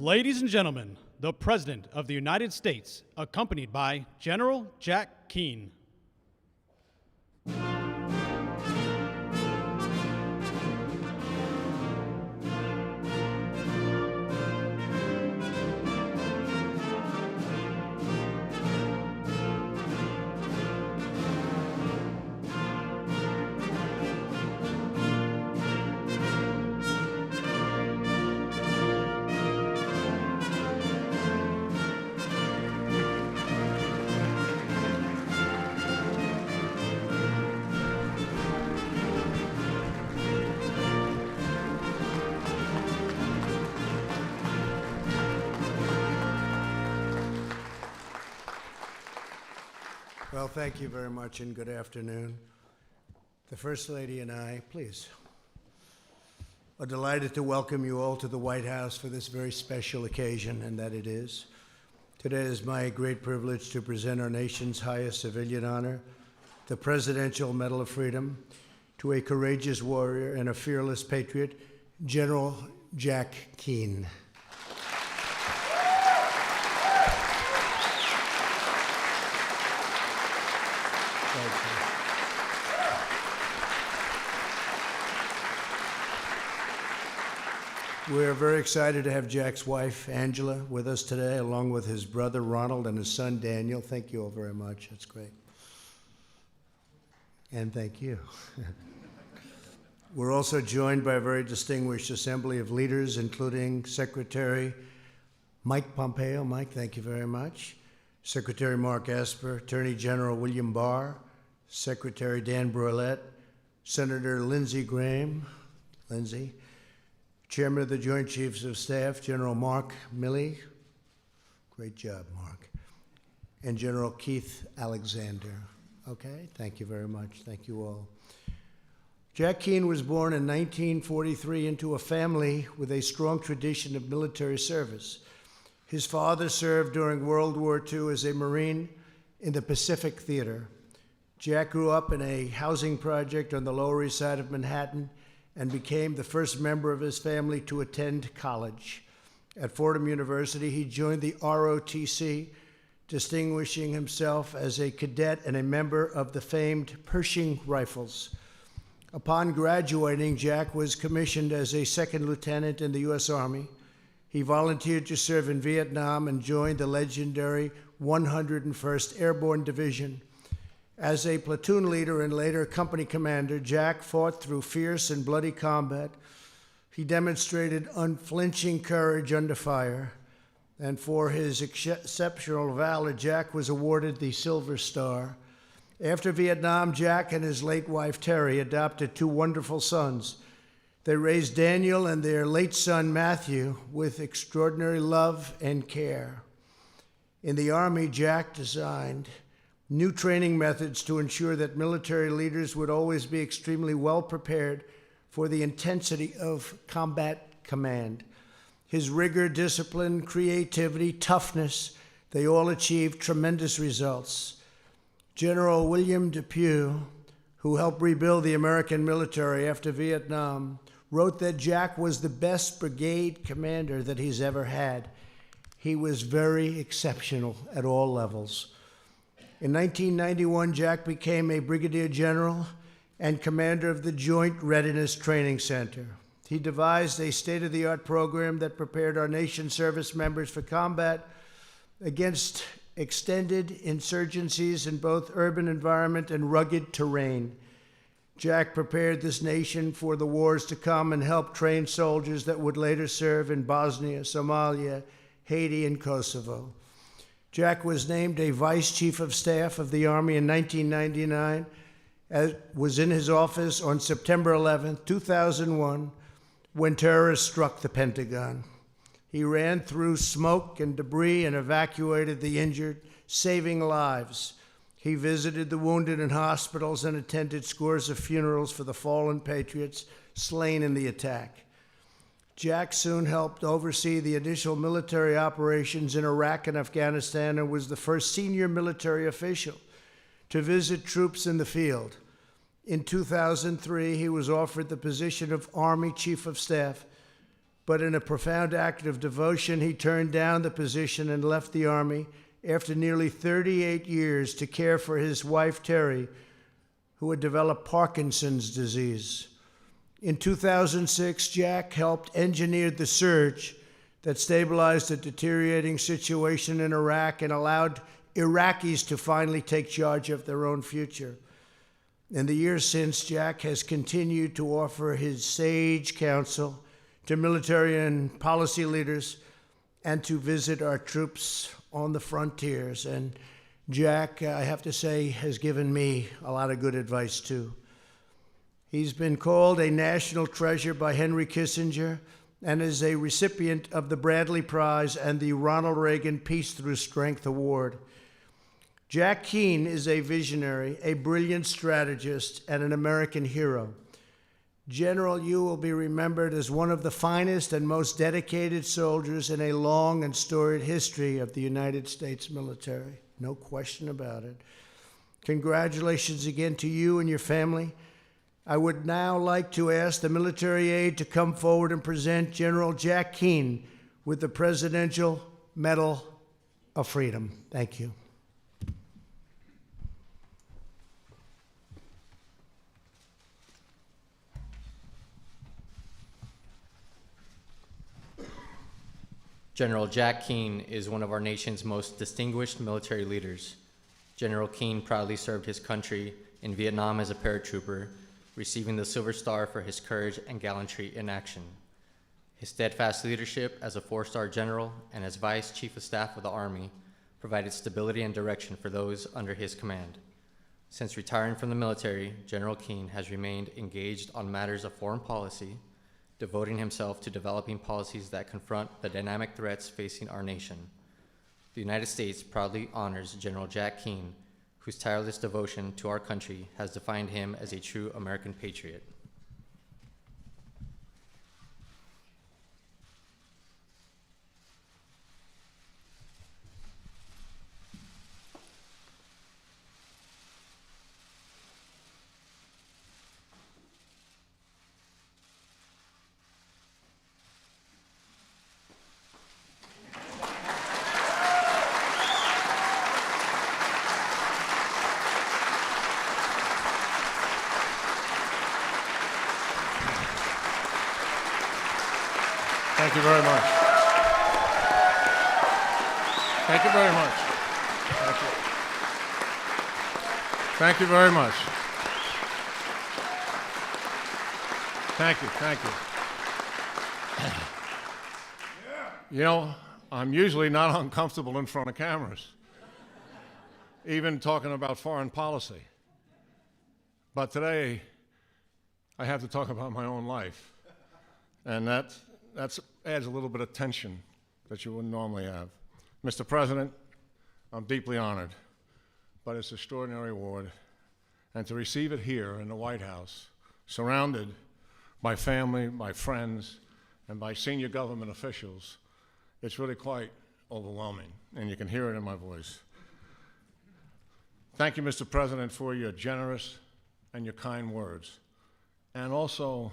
Ladies and gentlemen, the President of the United States, accompanied by General Jack Keane. Well, thank you very much and good afternoon. The First Lady and I, please, are delighted to welcome you all to the White House for this very special occasion, and that it is. Today is my great privilege to present our nation's highest civilian honor, the Presidential Medal of Freedom, to a courageous warrior and a fearless patriot, General Jack Keane. We're very excited to have Jack's wife, Angela, with us today, along with his brother, Ronald, and his son, Daniel. Thank you all very much. That's great. And thank you. We're also joined by a very distinguished assembly of leaders, including Secretary Mike Pompeo. Mike, thank you very much. Secretary Mark Esper, Attorney General William Barr, Secretary Dan Brouillette, Senator Lindsey Graham, Lindsey, Chairman of the Joint Chiefs of Staff, General Mark Milley, great job, Mark, and General Keith Alexander. Okay, thank you very much. Thank you all. Jack Keane was born in 1943 into a family with a strong tradition of military service. His father served during World War II as a Marine in the Pacific Theater. Jack grew up in a housing project on the Lower East Side of Manhattan and became the first member of his family to attend college. At Fordham University, he joined the ROTC, distinguishing himself as a cadet and a member of the famed Pershing Rifles. Upon graduating, Jack was commissioned as a second lieutenant in the U.S. Army. He volunteered to serve in Vietnam and joined the legendary 101st Airborne Division. As a platoon leader and later company commander, Jack fought through fierce and bloody combat. He demonstrated unflinching courage under fire, and for his exceptional valor, Jack was awarded the Silver Star. After Vietnam, Jack and his late wife, Terry, adopted two wonderful sons. They raised Daniel and their late son, Matthew, with extraordinary love and care. In the Army, Jack designed new training methods to ensure that military leaders would always be extremely well prepared for the intensity of combat command. His rigor, discipline, creativity, toughness, they all achieved tremendous results. General William Depew, who helped rebuild the American military after Vietnam, wrote that Jack was the best brigade commander that he's ever had. He was very exceptional at all levels. In 1991, Jack became a brigadier general and commander of the Joint Readiness Training Center. He devised a state-of-the-art program that prepared our nation's service members for combat against extended insurgencies in both urban environment and rugged terrain. Jack prepared this nation for the wars to come and helped train soldiers that would later serve in Bosnia, Somalia, Haiti, and Kosovo. Jack was named a Vice Chief of Staff of the Army in 1999, was in his office on September 11, 2001, when terrorists struck the Pentagon. He ran through smoke and debris and evacuated the injured, saving lives. He visited the wounded in hospitals and attended scores of funerals for the fallen patriots slain in the attack. Jack soon helped oversee the initial military operations in Iraq and Afghanistan and was the first senior military official to visit troops in the field. In 2003, he was offered the position of Army Chief of Staff, but in a profound act of devotion, he turned down the position and left the Army after nearly 38 years to care for his wife, Terry, who had developed Parkinson's disease. In 2006, Jack helped engineer the surge that stabilized a deteriorating situation in Iraq and allowed Iraqis to finally take charge of their own future. In the years since, Jack has continued to offer his sage counsel to military and policy leaders and to visit our troops on the frontiers. And Jack, I have to say, has given me a lot of good advice too. He's been called a national treasure by Henry Kissinger and is a recipient of the Bradley Prize and the Ronald Reagan Peace Through Strength Award. Jack Keane is a visionary, a brilliant strategist, and an American hero. General, you will be remembered as one of the finest and most dedicated soldiers in a long and storied history of the United States military. No question about it. Congratulations again to you and your family. I would now like to ask the military aide to come forward and present General Jack Keane with the Presidential Medal of Freedom. Thank you. General Jack Keane is one of our nation's most distinguished military leaders. General Keane proudly served his country in Vietnam as a paratrooper, receiving the Silver Star for his courage and gallantry in action. His steadfast leadership as a four-star general and as Vice Chief of Staff of the Army provided stability and direction for those under his command. Since retiring from the military, General Keane has remained engaged on matters of foreign policy, devoting himself to developing policies that confront the dynamic threats facing our nation. The United States proudly honors General Jack Keane, whose tireless devotion to our country has defined him as a true American patriot. Thank you very much. Thank you very much. Thank you. Thank you very much. Thank you, thank you. You know, I'm usually not uncomfortable in front of cameras, even talking about foreign policy. But today, I have to talk about my own life, and that adds a little bit of tension that you wouldn't normally have. Mr. President, I'm deeply honored by this extraordinary award, and to receive it here in the White House, surrounded by family, by friends, and by senior government officials, it's really quite overwhelming, and you can hear it in my voice. Thank you, Mr. President, for your generous and your kind words, and also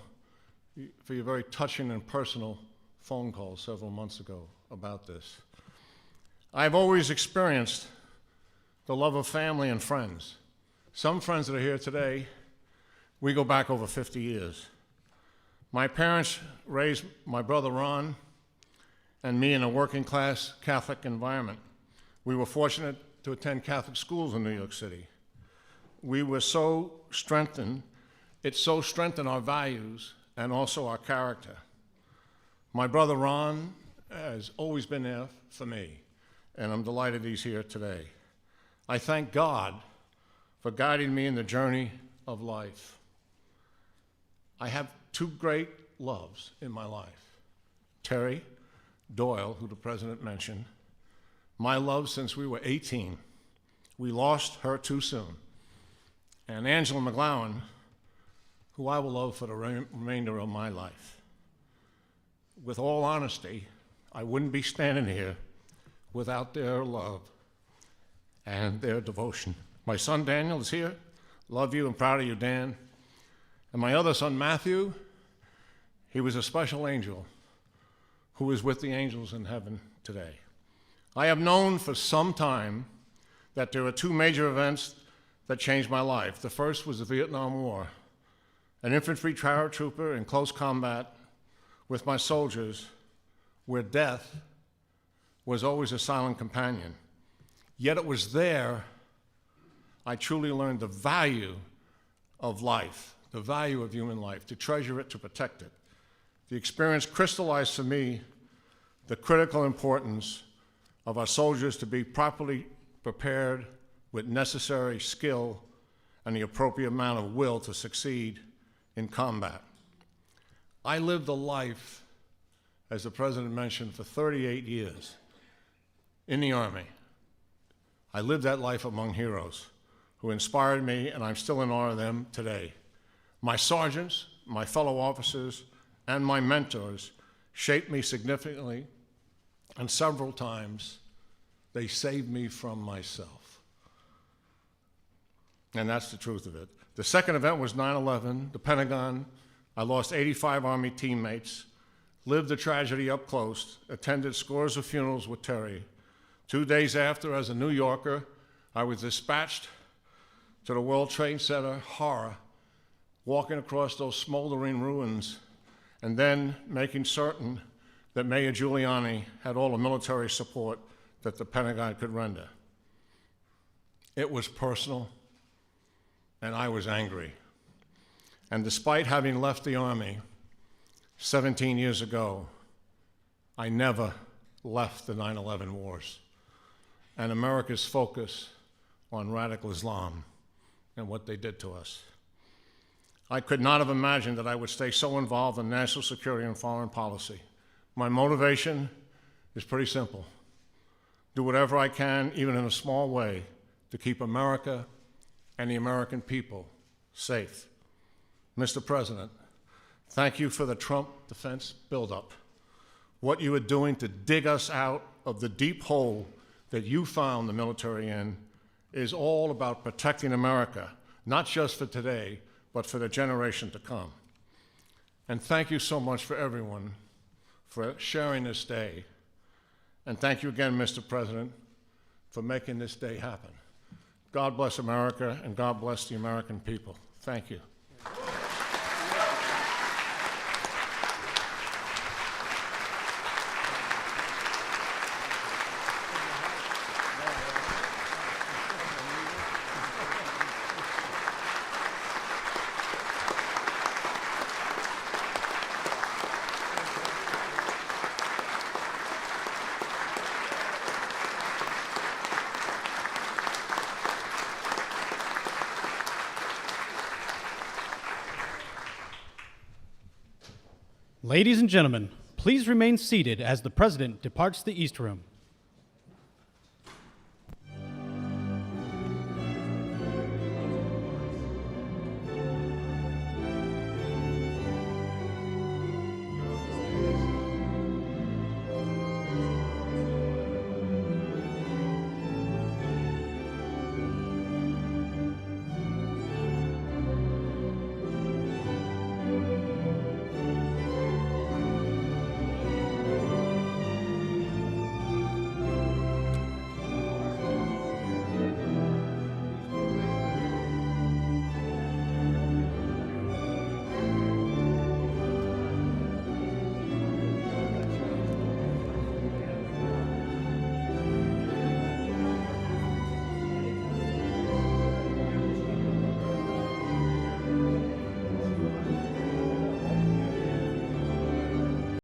for your very touching and personal phone call several months ago about this. I've always experienced the love of family and friends. Some friends that are here today, we go back over 50 years. My parents raised my brother Ron and me in a working class Catholic environment. We were fortunate to attend Catholic schools in New York City. We were so strengthened, it so strengthened our values and also our character. My brother Ron has always been there for me, and I'm delighted he's here today. I thank God for guiding me in the journey of life. I have two great loves in my life. Terry Doyle, who the President mentioned, my love since we were 18. We lost her too soon. And Angela McGlowan, who I will love for the remainder of my life. With all honesty, I wouldn't be standing here without their love and their devotion. My son Daniel is here. Love you and proud of you, Dan. And my other son Matthew, he was a special angel who is with the angels in heaven today. I have known for some time that there are two major events that changed my life. The first was the Vietnam War. An infantry paratrooper in close combat with my soldiers, where death was always a silent companion. Yet it was there I truly learned the value of life, the value of human life, to treasure it, to protect it. The experience crystallized for me the critical importance of our soldiers to be properly prepared with necessary skill and the appropriate amount of will to succeed in combat. I lived a life, as the President mentioned, for 38 years in the Army. I lived that life among heroes who inspired me, and I'm still in awe of them today. My sergeants, my fellow officers, and my mentors shaped me significantly, and several times they saved me from myself. And that's the truth of it. The second event was 9/11, the Pentagon. I lost 85 Army teammates, lived the tragedy up close, attended scores of funerals with Terry. 2 days after, as a New Yorker, I was dispatched to the World Trade Center, horror, walking across those smoldering ruins, and then making certain that Mayor Giuliani had all the military support that the Pentagon could render. It was personal, and I was angry. And despite having left the Army 17 years ago, I never left the 9/11 wars and America's focus on radical Islam and what they did to us. I could not have imagined that I would stay so involved in national security and foreign policy. My motivation is pretty simple. Do whatever I can, even in a small way, to keep America and the American people safe. Mr. President, thank you for the Trump defense buildup. What you are doing to dig us out of the deep hole that you found the military in is all about protecting America, not just for today, but for the generation to come. And thank you so much for everyone for sharing this day. And thank you again, Mr. President, for making this day happen. God bless America, and God bless the American people. Thank you. Ladies and gentlemen, please remain seated as the President departs the East Room.